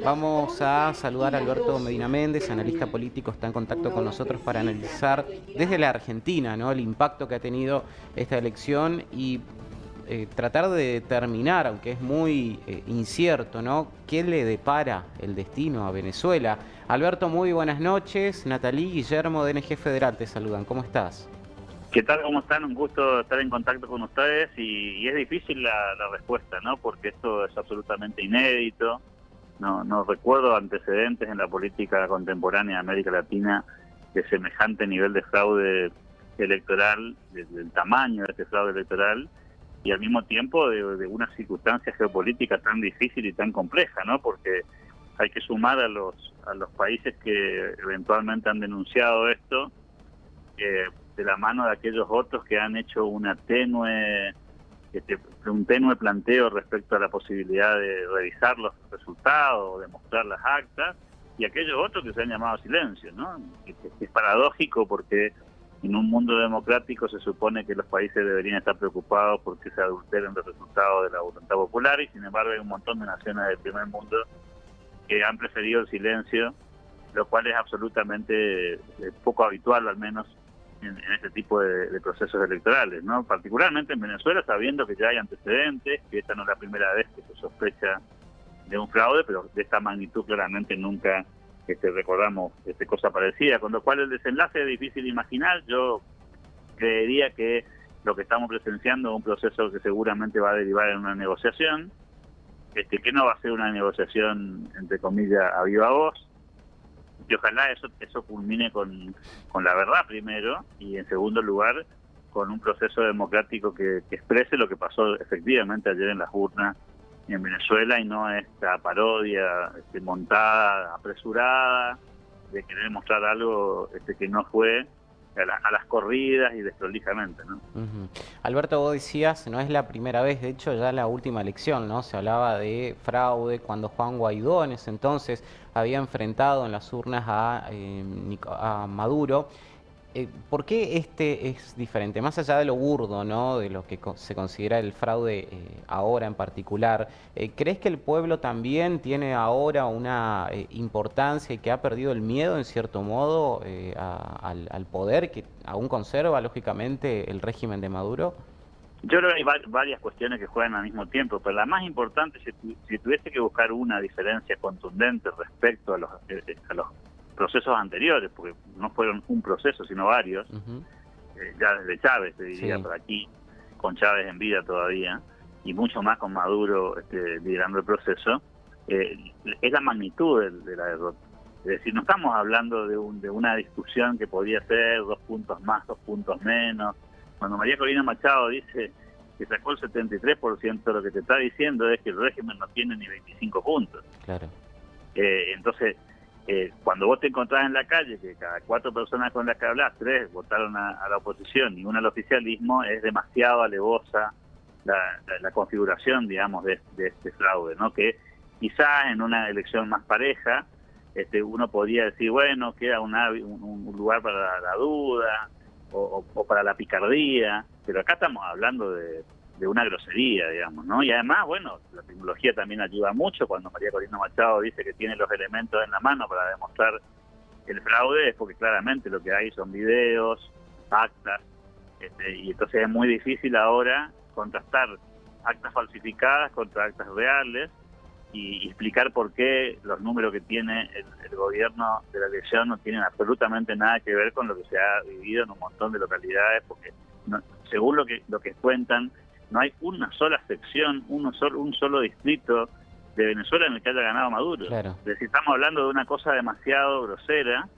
Vamos a saludar a Alberto Medina Méndez, analista político, está en contacto con nosotros para analizar desde la Argentina, ¿no?, el impacto que ha tenido esta elección y tratar de determinar, aunque es muy incierto, ¿no?, qué le depara el destino a Venezuela. Alberto, muy buenas noches. Natalí, Guillermo, DNG Federal, te saludan. ¿Cómo estás? ¿Qué tal? ¿Cómo están? Un gusto estar en contacto con ustedes y es difícil la respuesta, ¿no? Porque esto es absolutamente inédito. No recuerdo antecedentes en la política contemporánea de América Latina de semejante nivel de fraude electoral, del tamaño de este fraude electoral y al mismo tiempo de una circunstancia geopolítica tan difícil y tan compleja, ¿no? Porque hay que sumar a los países que eventualmente han denunciado esto, de la mano de aquellos otros que han hecho un tenue planteo respecto a la posibilidad de revisar los resultados o de mostrar las actas, y aquellos otros que se han llamado silencio, ¿no? Es paradójico porque en un mundo democrático se supone que los países deberían estar preocupados porque se adulteren los resultados de la voluntad popular, y sin embargo hay un montón de naciones del primer mundo que han preferido el silencio, lo cual es absolutamente poco habitual, al menos en este tipo de procesos electorales, ¿no? Particularmente en Venezuela, sabiendo que ya hay antecedentes, que esta no es la primera vez que se sospecha de un fraude, pero de esta magnitud claramente nunca recordamos cosa parecida, con lo cual el desenlace es difícil de imaginar. Yo creería que lo que estamos presenciando es un proceso que seguramente va a derivar en una negociación, que no va a ser una negociación, entre comillas, a viva voz, y ojalá eso culmine con la verdad primero, y en segundo lugar con un proceso democrático que exprese lo que pasó efectivamente ayer en las urnas en Venezuela, y no esta parodia montada, apresurada, de querer mostrar algo que no fue, a las corridas y desprolijamente, ¿no? Alberto, vos decías, no es la primera vez, de hecho ya en la última elección, ¿no?, se hablaba de fraude cuando Juan Guaidó en ese entonces había enfrentado en las urnas a Maduro. ¿Por qué este es diferente? Más allá de lo burdo, ¿no?, de lo que se considera el fraude ahora en particular, ¿crees que el pueblo también tiene ahora una importancia y que ha perdido el miedo, en cierto modo, al poder que aún conserva, lógicamente, el régimen de Maduro? Yo creo que hay varias cuestiones que juegan al mismo tiempo, pero la más importante, si tuviese que buscar una diferencia contundente respecto a los procesos anteriores, porque no fueron un proceso, sino varios, ya desde Chávez, te diría, Sí. por aquí, con Chávez en vida todavía, y mucho más con Maduro liderando el proceso, es la magnitud de la derrota. Es decir, no estamos hablando de una discusión que podía ser 2 puntos más, 2 puntos menos. Cuando María Corina Machado dice que sacó el 73%, lo que te está diciendo es que el régimen no tiene ni 25 puntos. Claro. Entonces, cuando vos te encontrás en la calle, que cada 4 personas con las que hablas, 3 votaron a la oposición y 1 al oficialismo, es demasiado alevosa la configuración, digamos, de este fraude, ¿no? Que quizás en una elección más pareja, uno podría decir, bueno, queda un lugar para la duda o para la picardía, pero acá estamos hablando de una grosería, digamos, ¿no? Y además, bueno, la tecnología también ayuda mucho. Cuando María Corina Machado dice que tiene los elementos en la mano para demostrar el fraude, es porque claramente lo que hay son videos, actas, y entonces es muy difícil ahora contrastar actas falsificadas contra actas reales y explicar por qué los números que tiene el gobierno de la elección no tienen absolutamente nada que ver con lo que se ha vivido en un montón de localidades, porque según lo que cuentan, no hay una sola sección, un solo distrito de Venezuela en el que haya ganado Maduro. Claro. Es decir, estamos hablando de una cosa demasiado grosera,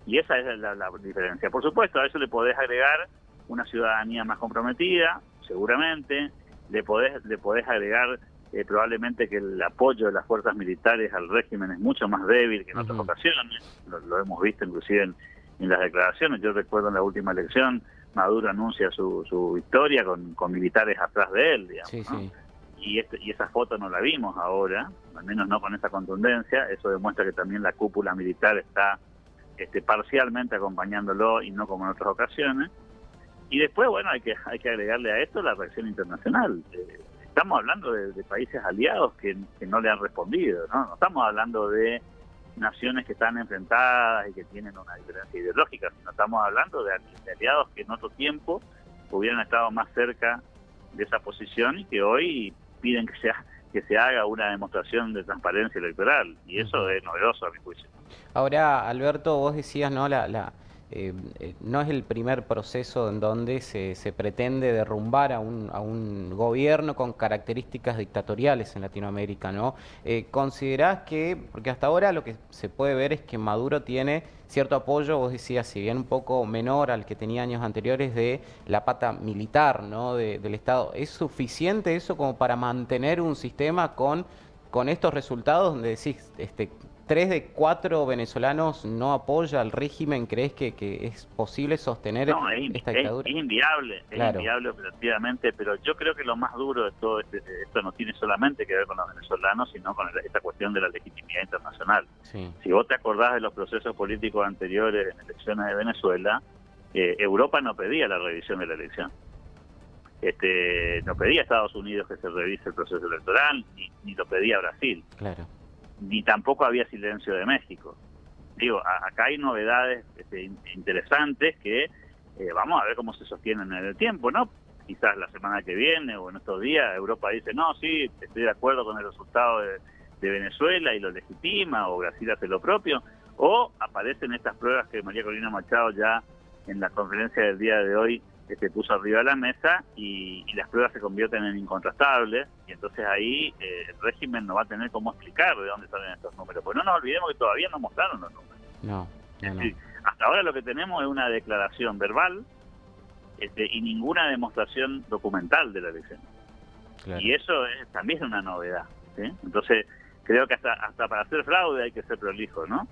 y esa es la diferencia. Por supuesto, a eso le podés agregar una ciudadanía más comprometida, seguramente, le podés agregar probablemente que el apoyo de las fuerzas militares al régimen es mucho más débil que en otras ocasiones, lo hemos visto inclusive en las declaraciones. Yo recuerdo en la última elección, Maduro anuncia su victoria con militares atrás de él, digamos, Sí, ¿no? sí. Y esa foto no la vimos ahora, al menos no con esa contundencia. Eso demuestra que también la cúpula militar está parcialmente acompañándolo y no como en otras ocasiones. Y después, bueno, hay que agregarle a esto la reacción internacional. estamos hablando de países aliados que no le han respondido, ¿no? No estamos hablando de naciones que están enfrentadas y que tienen una diferencia ideológica, sino estamos hablando de aliados que en otro tiempo hubieran estado más cerca de esa posición y que hoy piden que se haga una demostración de transparencia electoral, y eso es novedoso a mi juicio. Ahora, Alberto, vos decías, ¿no? No es el primer proceso en donde se pretende derrumbar a un gobierno con características dictatoriales en Latinoamérica, ¿no? ¿Considerás que, porque hasta ahora lo que se puede ver es que Maduro tiene cierto apoyo, vos decías, si bien un poco menor al que tenía años anteriores, de la pata militar, ¿no? Del Estado? ¿Es suficiente eso como para mantener un sistema con estos resultados donde decís, 3 de 4 venezolanos no apoya al régimen? ¿Crees que es posible sostener esta dictadura? Es inviable, Claro. es inviable operativamente, pero yo creo que lo más duro de todo esto no tiene solamente que ver con los venezolanos, sino con esta cuestión de la legitimidad internacional. Sí. Si vos te acordás de los procesos políticos anteriores en elecciones de Venezuela, Europa no pedía la revisión de la elección. No pedía a Estados Unidos que se revise el proceso electoral, ni lo pedía Brasil. Claro. Ni tampoco había silencio de México. Digo, acá hay novedades interesantes que vamos a ver cómo se sostienen en el tiempo, ¿no? Quizás la semana que viene o en estos días Europa dice, no, sí, estoy de acuerdo con el resultado de Venezuela y lo legitima, o Brasil hace lo propio, o aparecen estas pruebas que María Corina Machado ya en la conferencia del día de hoy puso arriba de la mesa, y las pruebas se convierten en incontrastables, y entonces ahí el régimen no va a tener cómo explicar de dónde salen estos números. Pues no nos olvidemos que todavía no mostraron los números. No. Sí, hasta ahora lo que tenemos es una declaración verbal y ninguna demostración documental de la elección. Claro. Y eso también es una novedad, ¿sí? Entonces creo que hasta para hacer fraude hay que ser prolijo, ¿no?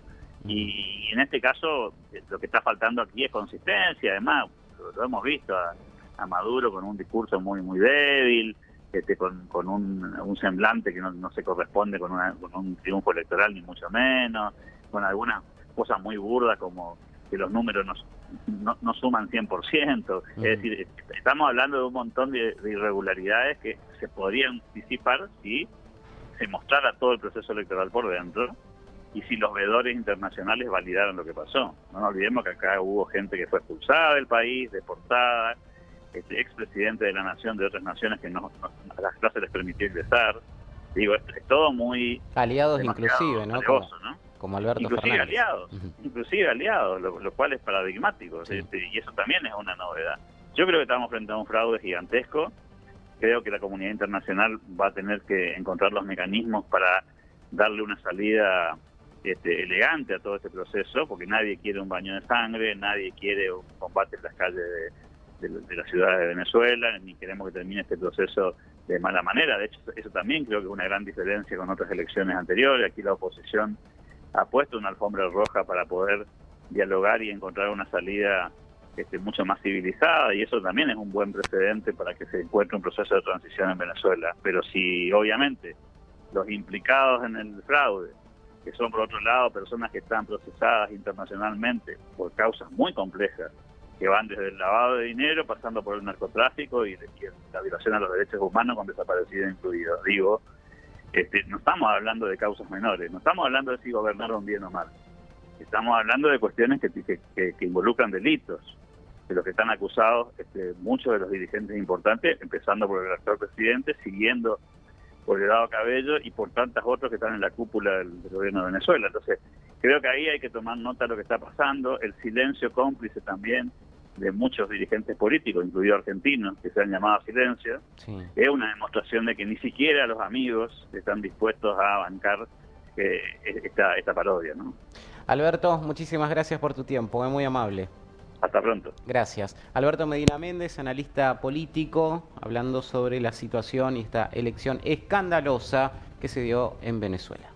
Y en este caso lo que está faltando aquí es consistencia. Además, lo hemos visto a Maduro con un discurso muy débil, con un semblante que no se corresponde con un triunfo electoral, ni mucho menos, con algunas cosas muy burdas como que los números no suman 100%. Es decir, estamos hablando de un montón de irregularidades que se podrían disipar si se mostrara todo el proceso electoral por dentro y si los veedores internacionales validaran lo que pasó. No nos olvidemos que acá hubo gente que fue expulsada del país, deportada, expresidente de la nación de otras naciones que a las que no se les permitió ingresar. Digo, es todo muy... Aliados inclusive, ¿no? Como Alberto inclusive Fernández. Inclusive aliados, lo cual es paradigmático, sí. Y eso también es una novedad. Yo creo que estamos frente a un fraude gigantesco. Creo que la comunidad internacional va a tener que encontrar los mecanismos para darle una salida elegante a todo este proceso, porque nadie quiere un baño de sangre, nadie quiere un combate en las calles de la ciudad de Venezuela, ni queremos que termine este proceso de mala manera. De hecho, eso también creo que es una gran diferencia con otras elecciones anteriores. Aquí la oposición ha puesto una alfombra roja para poder dialogar y encontrar una salida mucho más civilizada, y eso también es un buen precedente para que se encuentre un proceso de transición en Venezuela. Pero si obviamente los implicados en el fraude, que son por otro lado personas que están procesadas internacionalmente por causas muy complejas, que van desde el lavado de dinero, pasando por el narcotráfico y la violación a los derechos humanos con desaparecidos incluidos. Digo, no estamos hablando de causas menores, no estamos hablando de si gobernaron bien o mal. Estamos hablando de cuestiones que involucran delitos, de los que están acusados muchos de los dirigentes importantes, empezando por el actual presidente, siguiendo por Diosdado Cabello y por tantas otros que están en la cúpula del gobierno de Venezuela. Entonces, creo que ahí hay que tomar nota de lo que está pasando, el silencio cómplice también de muchos dirigentes políticos, incluidos argentinos, que se han llamado a silencio, es una demostración de que ni siquiera los amigos están dispuestos a bancar esta parodia, ¿no? Alberto, muchísimas gracias por tu tiempo, es muy amable. Hasta pronto. Gracias. Alberto Medina Méndez, analista político, hablando sobre la situación y esta elección escandalosa que se dio en Venezuela.